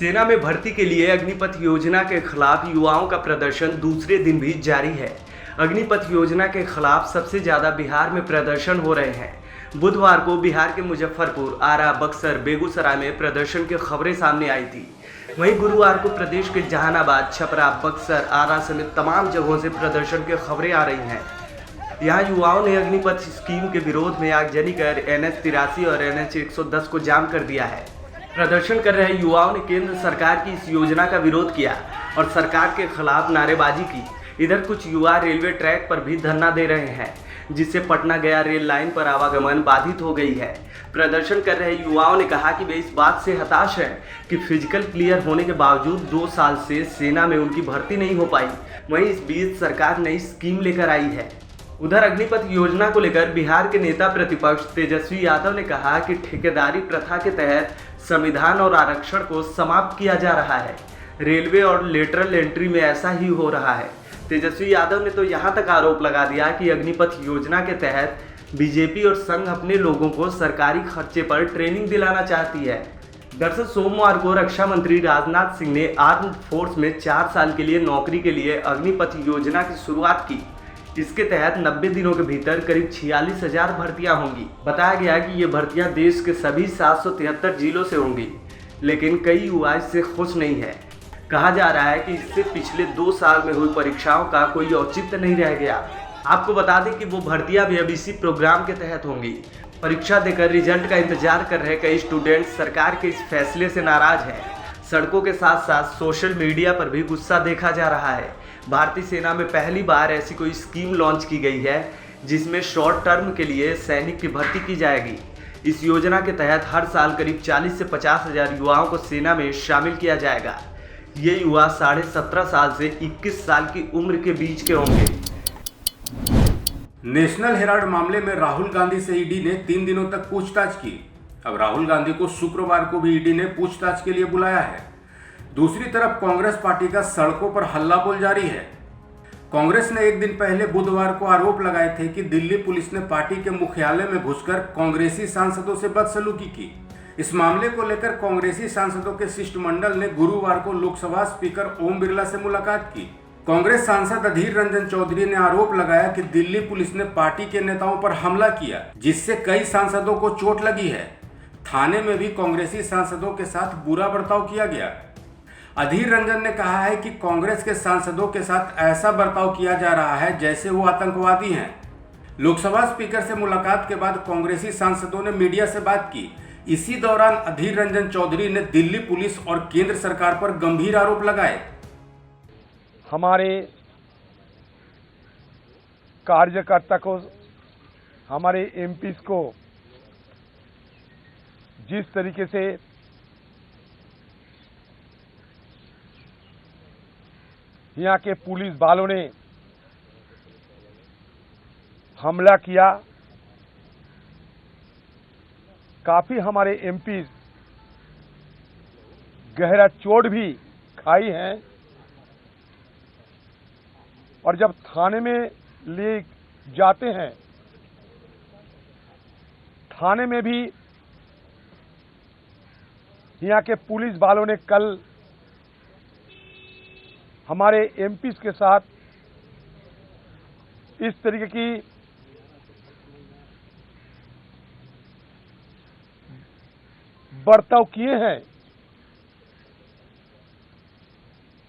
सेना में भर्ती के लिए अग्निपथ योजना के खिलाफ युवाओं का प्रदर्शन दूसरे दिन भी जारी है। अग्निपथ योजना के खिलाफ सबसे ज्यादा बिहार में प्रदर्शन हो रहे हैं। बुधवार को बिहार के मुजफ्फरपुर, आरा, बक्सर, बेगूसराय में प्रदर्शन की खबरें सामने आई थी। वहीं गुरुवार को प्रदेश के जहानाबाद, छपरा, बक्सर, आरा समेत तमाम जगहों से प्रदर्शन की खबरें आ रही हैं। यहाँ युवाओं ने अग्निपथ स्कीम के विरोध में आगजनी कर NH 83 और NH 110 को जाम कर दिया है। प्रदर्शन कर रहे युवाओं ने केंद्र सरकार की इस योजना का विरोध किया और सरकार के खिलाफ नारेबाजी की। इधर कुछ युवा रेलवे ट्रैक पर भी धरना दे रहे हैं, जिससे पटना गया रेल लाइन पर आवागमन बाधित हो गई है। प्रदर्शन कर रहे युवाओं ने कहा कि वे इस बात से हताश हैं कि फिजिकल क्लियर होने के बावजूद 2 साल से सेना में उनकी भर्ती नहीं हो पाई। वहीं इस बीच सरकार नई स्कीम लेकर आई है। उधर अग्निपथ योजना को लेकर बिहार के नेता प्रतिपक्ष तेजस्वी यादव ने कहा कि ठेकेदारी प्रथा के तहत संविधान और आरक्षण को समाप्त किया जा रहा है। रेलवे और लेटरल एंट्री में ऐसा ही हो रहा है। तेजस्वी यादव ने तो यहाँ तक आरोप लगा दिया कि अग्निपथ योजना के तहत बीजेपी और संघ अपने लोगों को सरकारी खर्चे पर ट्रेनिंग दिलाना चाहती है। दरअसल सोमवार को रक्षा मंत्री राजनाथ सिंह ने आर्म्ड फोर्स में 4 साल के लिए नौकरी के लिए अग्निपथ योजना की शुरुआत की। इसके तहत 90 दिनों के भीतर करीब 46,000 भर्तियां होंगी। बताया गया कि ये भर्तियां देश के सभी 773 जिलों से होंगी, लेकिन कई युवा इससे खुश नहीं है। कहा जा रहा है कि इससे पिछले 2 साल में हुई परीक्षाओं का कोई औचित्य नहीं रह गया। आपको बता दें कि वो भर्तियां भी अब इसी प्रोग्राम के तहत होंगी। परीक्षा देकर रिजल्ट का इंतजार कर रहे कई स्टूडेंट सरकार के इस फैसले से नाराज हैं। सड़कों के साथ साथ सोशल मीडिया पर भी गुस्सा देखा जा रहा है। भारतीय सेना में पहली बार ऐसी कोई स्कीम लॉन्च की गई है जिसमें शॉर्ट टर्म के लिए सैनिक की भर्ती की जाएगी। इस योजना के तहत हर साल करीब 40 से 50,000 युवाओं को सेना में शामिल किया जाएगा। ये युवा 17.5 साल से 21 साल की उम्र के बीच के होंगे। नेशनल हेराल्ड मामले में राहुल गांधी से ईडी ने 3 दिनों तक पूछताछ की। अब राहुल गांधी को शुक्रवार को भी ईडी ने पूछताछ के लिए बुलाया है। दूसरी तरफ कांग्रेस पार्टी का सड़कों पर हल्ला बोल जारी है। कांग्रेस ने एक दिन पहले बुधवार को आरोप लगाए थे कि दिल्ली पुलिस ने पार्टी के मुख्यालय में घुसकर कांग्रेसी सांसदों से बदसलूकी की। इस मामले को लेकर कांग्रेसी सांसदों के शिष्टमंडल ने गुरुवार को लोकसभा स्पीकर ओम बिरला से मुलाकात की। कांग्रेस सांसद अधीर रंजन चौधरी ने आरोप लगाया कि दिल्ली पुलिस ने पार्टी के नेताओं पर हमला किया, जिससे कई सांसदों को चोट लगी है। थाने में भी कांग्रेसी सांसदों के साथ बुरा बर्ताव किया गया। अधीर रंजन ने कहा है कि कांग्रेस के सांसदों के साथ ऐसा बर्ताव किया जा रहा है जैसे वो आतंकवादी हैं। लोकसभा स्पीकर से मुलाकात के बाद कांग्रेसी सांसदों ने मीडिया से बात की। इसी दौरान अधीर रंजन चौधरी ने दिल्ली पुलिस और केंद्र सरकार पर गंभीर आरोप लगाए। हमारे कार्यकर्ता को, हमारे एमपीज को जिस तरीके से यहाँ के पुलिस वालों ने हमला किया, काफी हमारे एमपीज गहरा चोट भी खाई हैं और जब थाने में ले जाते हैं, थाने में भी यहाँ के पुलिस वालों ने कल हमारे एमपीज के साथ इस तरीके की बर्ताव किए हैं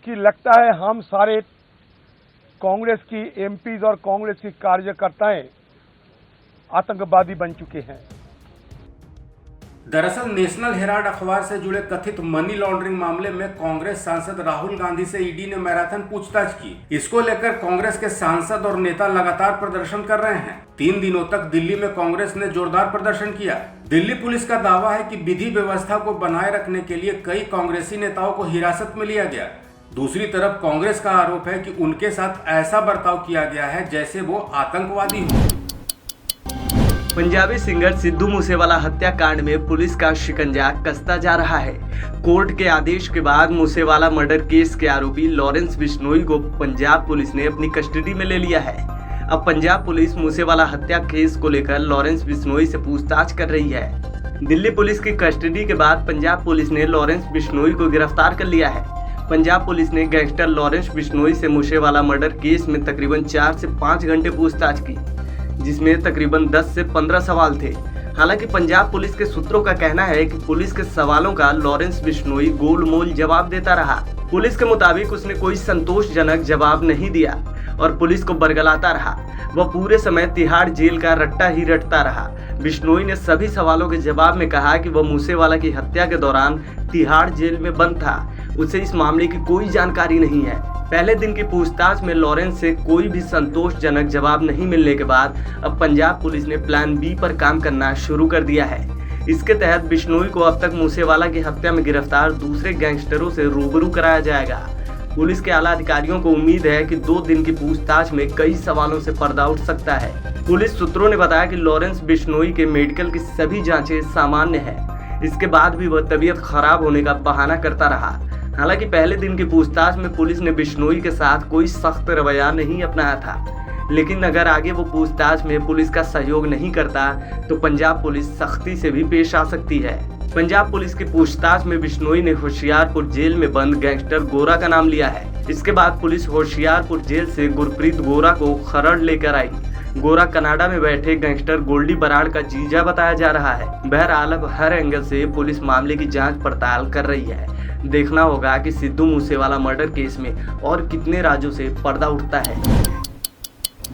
कि लगता है हम सारे कांग्रेस की एमपीज और कांग्रेस की कार्यकर्ताएं आतंकवादी बन चुके हैं। दरअसल नेशनल हेराल्ड अखबार से जुड़े कथित मनी लॉन्ड्रिंग मामले में कांग्रेस सांसद राहुल गांधी से ईडी ने मैराथन पूछताछ की। इसको लेकर कांग्रेस के सांसद और नेता लगातार प्रदर्शन कर रहे हैं। 3 दिनों तक दिल्ली में कांग्रेस ने जोरदार प्रदर्शन किया। दिल्ली पुलिस का दावा है कि विधि व्यवस्था को बनाए रखने के लिए कई कांग्रेसी नेताओं को हिरासत में लिया गया। दूसरी तरफ कांग्रेस का आरोप है कि उनके साथ ऐसा बर्ताव किया गया है जैसे वो आतंकवादी हो। पंजाबी सिंगर सिद्धू मूसेवाला हत्याकांड में पुलिस का शिकंजा कसता जा रहा है। कोर्ट के आदेश के बाद मूसेवाला मर्डर केस के आरोपी लॉरेंस बिश्नोई को पंजाब पुलिस ने अपनी कस्टडी में ले लिया है। अब पंजाब पुलिस मूसेवाला हत्या केस को लेकर लॉरेंस बिश्नोई से पूछताछ कर रही है। दिल्ली पुलिस की कस्टडी के बाद पंजाब पुलिस ने लॉरेंस बिश्नोई को गिरफ्तार कर लिया है। पंजाब पुलिस ने गैंगस्टर लॉरेंस बिश्नोई से मूसेवाला मर्डर केस में तकरीबन 4 से 5 घंटे पूछताछ की, जिसमें तकरीबन 10 से 15 सवाल थे। हालांकि पंजाब पुलिस के सूत्रों का कहना है कि पुलिस के सवालों का लॉरेंस बिश्नोई गोलमोल जवाब देता रहा। पुलिस के मुताबिक उसने कोई संतोषजनक जवाब नहीं दिया और पुलिस को बरगलाता रहा। वह पूरे समय तिहाड़ जेल का रट्टा ही रटता रहा। बिश्नोई ने सभी सवालों के जवाब में कहा कि वह मूसेवाला की हत्या के दौरान तिहाड़ जेल में बंद था। उसे इस मामले की कोई जानकारी नहीं है। पहले दिन की पूछताछ में लॉरेंस से कोई भी संतोषजनक जवाब नहीं मिलने के बाद अब पंजाब पुलिस ने प्लान बी पर काम करना शुरू कर दिया है। इसके तहत बिश्नोई को अब तक मूसेवाला की हत्या में गिरफ्तार दूसरे गैंगस्टरों से रूबरू कराया जाएगा। पुलिस के आला अधिकारियों को उम्मीद है कि 2 दिन की पूछताछ में कई सवालों से पर्दा उठ सकता है। पुलिस सूत्रों ने बताया कि लॉरेंस बिश्नोई के मेडिकल की सभी जांचें सामान्य है। इसके बाद भी वह तबीयत खराब होने का बहाना करता रहा। हालांकि पहले दिन की पूछताछ में पुलिस ने बिश्नोई के साथ कोई सख्त रवैया नहीं अपनाया था, लेकिन अगर आगे वो पूछताछ में पुलिस का सहयोग नहीं करता तो पंजाब पुलिस सख्ती से भी पेश आ सकती है। पंजाब पुलिस की पूछताछ में बिश्नोई ने होशियारपुर जेल में बंद गैंगस्टर गोरा का नाम लिया है। इसके बाद पुलिस होशियारपुर जेल से गुरप्रीत गोरा को खरड़ लेकर आई। गोरा कनाडा में बैठे गैंगस्टर गोल्डी बराड़ का जीजा बताया जा रहा है। बहरहाल अब हर एंगल से पुलिस मामले की जांच पड़ताल कर रही है। देखना होगा कि सिद्धू मूसेवाला मर्डर केस में और कितने राज्यों से पर्दा उठता है।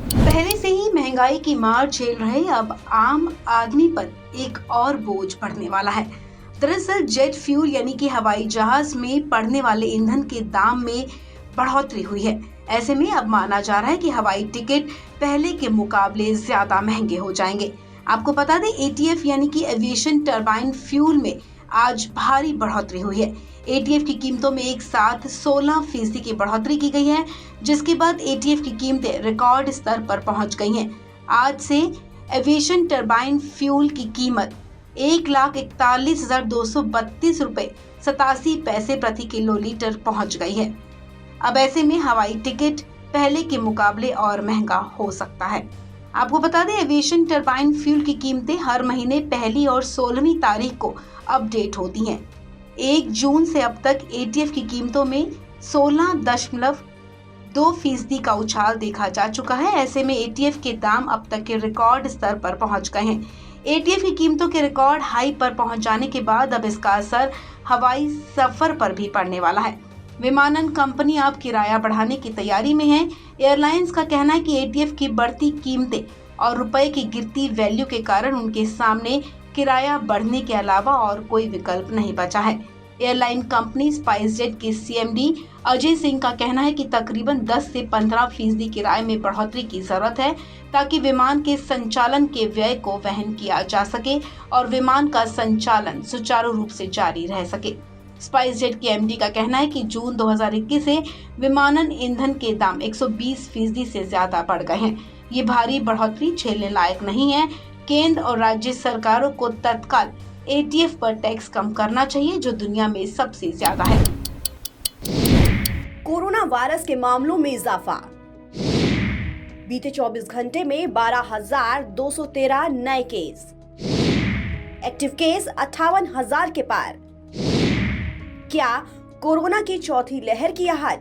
पहले से ही महंगाई की मार झेल रहे अब आम आदमी पर एक और बोझ पड़ने वाला है। दरअसल जेट फ्यूल यानी कि हवाई जहाज में पड़ने वाले ईंधन के दाम में बढ़ोतरी हुई है। ऐसे में अब माना जा रहा है कि हवाई टिकट पहले के मुकाबले ज्यादा महंगे हो जाएंगे। आपको बता दें एटीएफ यानी कि एविएशन टरबाइन फ्यूल में आज भारी बढ़ोतरी हुई है। एटीएफ की कीमतों में एक साथ 16% की बढ़ोतरी की गई है, जिसके बाद एटीएफ की कीमतें रिकॉर्ड स्तर पर पहुंच गई हैं। आज से एविएशन टरबाइन फ्यूल की कीमत 1,41,232 रुपए 87 पैसे प्रति किलोलीटर पहुंच गई है। अब ऐसे में हवाई टिकट पहले के मुकाबले और महंगा हो सकता है। आपको बता दें एविएशन टरबाइन फ्यूल की कीमतें हर महीने 1 और 16 तारीख को अपडेट होती हैं। 1 जून से अब तक एटीएफ की कीमतों में 16.2% का उछाल देखा जा चुका है। ऐसे में एटीएफ के दाम अब तक के रिकॉर्ड स्तर पर पहुंच गए हैं। एटीएफ की कीमतों के रिकॉर्ड हाई पर पहुंच जाने के बाद अब इसका असर हवाई सफर पर भी पड़ने वाला है। विमानन कंपनी अब किराया बढ़ाने की तैयारी में है। एयरलाइंस का कहना है कि एटीएफ की बढ़ती कीमतें और रुपए की गिरती वैल्यू के कारण उनके सामने किराया बढ़ने के अलावा और कोई विकल्प नहीं बचा है। एयरलाइन कंपनी स्पाइसजेट के सीएमडी अजय सिंह का कहना है कि तकरीबन 10 से 15% किराए में बढ़ोतरी की जरूरत है, ताकि विमान के संचालन के व्यय को वहन किया जा सके और विमान का संचालन सुचारू रूप से जारी रह सके। स्पाइसजेट के एमडी का कहना है कि जून 2021 से विमानन ईंधन के दाम 120% से ज्यादा बढ़ गए हैं। ये भारी बढ़ोतरी झेलने लायक नहीं है। केंद्र और राज्य सरकारों को तत्काल एटीएफ पर टैक्स कम करना चाहिए, जो दुनिया में सबसे ज्यादा है। कोरोना वायरस के मामलों में इजाफा। बीते 24 घंटे में 12,213 नए केस। एक्टिव केस 58,000 के पार। क्या कोरोना की चौथी लहर की आहट?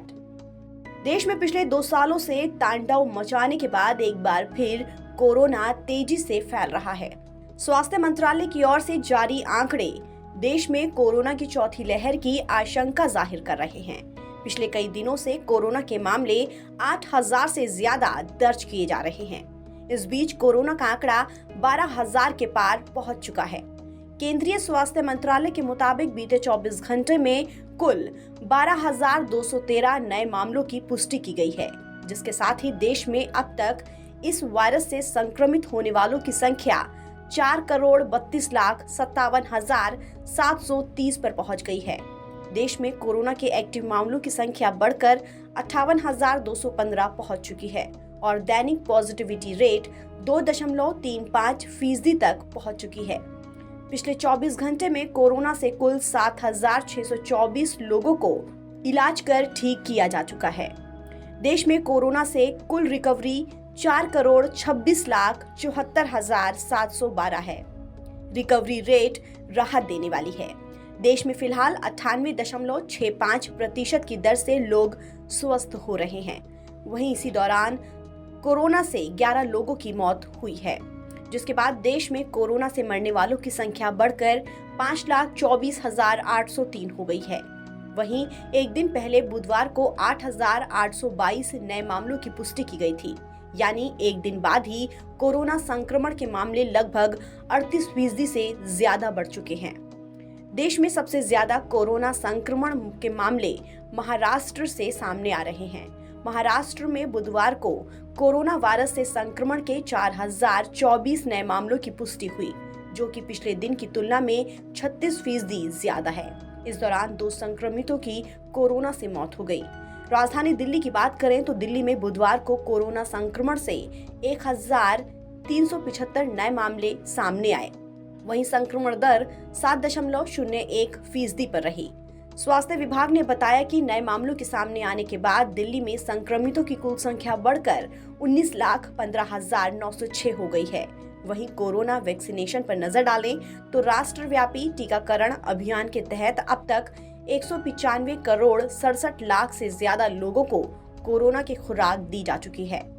देश में पिछले 2 सालों से तांडव मचाने के बाद एक बार फिर कोरोना तेजी से फैल रहा है। स्वास्थ्य मंत्रालय की ओर से जारी आंकड़े देश में कोरोना की चौथी लहर की आशंका जाहिर कर रहे हैं। पिछले कई दिनों से कोरोना के मामले 8,000 से ज्यादा दर्ज किए जा रहे हैं। इस बीच कोरोना का आंकड़ा 12,000 के पार पहुंच चुका है। केंद्रीय स्वास्थ्य मंत्रालय के मुताबिक बीते 24 घंटे में कुल 12,213 नए मामलों की पुष्टि की गई है, जिसके साथ ही देश में अब तक इस वायरस से संक्रमित होने वालों की संख्या 4,32,57,730 पर पहुंच गई है। देश में कोरोना के एक्टिव मामलों की संख्या बढ़कर 58,215 पहुंच चुकी है और दैनिक पॉजिटिविटी रेट 2.35% तक पहुंच चुकी है। पिछले 24 घंटे में कोरोना से कुल 7,624 लोगों को इलाज कर ठीक किया जा चुका है। देश में कोरोना से कुल रिकवरी 4,26,74,712 है। रिकवरी रेट राहत देने वाली है। देश में फिलहाल 98.65% की दर से लोग स्वस्थ हो रहे हैं। वहीं इसी दौरान कोरोना से 11 लोगों की मौत हुई है, जिसके बाद देश में कोरोना से मरने वालों की संख्या बढ़कर 5,24,803 हो गई है। वहीं एक दिन पहले बुधवार को 8,822 नए मामलों की पुष्टि की गई थी, यानी एक दिन बाद ही कोरोना संक्रमण के मामले लगभग 38% से ज्यादा बढ़ चुके हैं। देश में सबसे ज्यादा कोरोना संक्रमण के मामले महाराष्ट्र से सामने आ रहे हैं। महाराष्ट्र में बुधवार को कोरोना वायरस से संक्रमण के 4,024 नए मामलों की पुष्टि हुई, जो कि पिछले दिन की तुलना में 36% ज्यादा है। इस दौरान 2 संक्रमितों की कोरोना से मौत हो गई। राजधानी दिल्ली की बात करें तो दिल्ली में बुधवार को कोरोना संक्रमण से 1,375 नए मामले सामने आए। वहीं संक्रमण दर 7.01% पर रही। स्वास्थ्य विभाग ने बताया कि नए मामलों के सामने आने के बाद दिल्ली में संक्रमितों की कुल संख्या बढ़कर 19,15,906 हो गई है। वहीं कोरोना वैक्सीनेशन पर नजर डालें तो राष्ट्रव्यापी टीकाकरण अभियान के तहत अब तक 195 करोड़ 67 लाख से ज्यादा लोगों को कोरोना की खुराक दी जा चुकी है।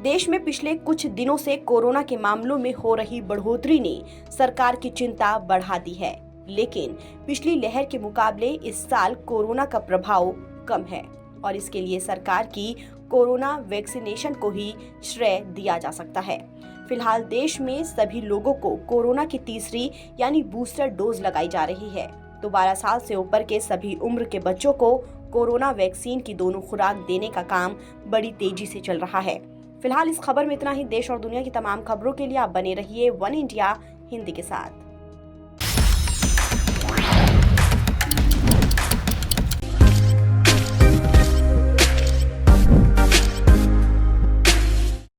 देश में पिछले कुछ दिनों से कोरोना के मामलों में हो रही बढ़ोतरी ने सरकार की चिंता बढ़ा दी है, लेकिन पिछली लहर के मुकाबले इस साल कोरोना का प्रभाव कम है और इसके लिए सरकार की कोरोना वैक्सीनेशन को ही श्रेय दिया जा सकता है। फिलहाल देश में सभी लोगों को कोरोना की तीसरी यानी बूस्टर डोज लगाई जा रही है। तो 12 साल से ऊपर के सभी उम्र के बच्चों को कोरोना वैक्सीन की दोनों खुराक देने का काम बड़ी तेजी से चल रहा है। फिलहाल इस खबर में इतना ही। देश और दुनिया की तमाम खबरों के लिए आप बने रहिए वन इंडिया हिंदी के साथ।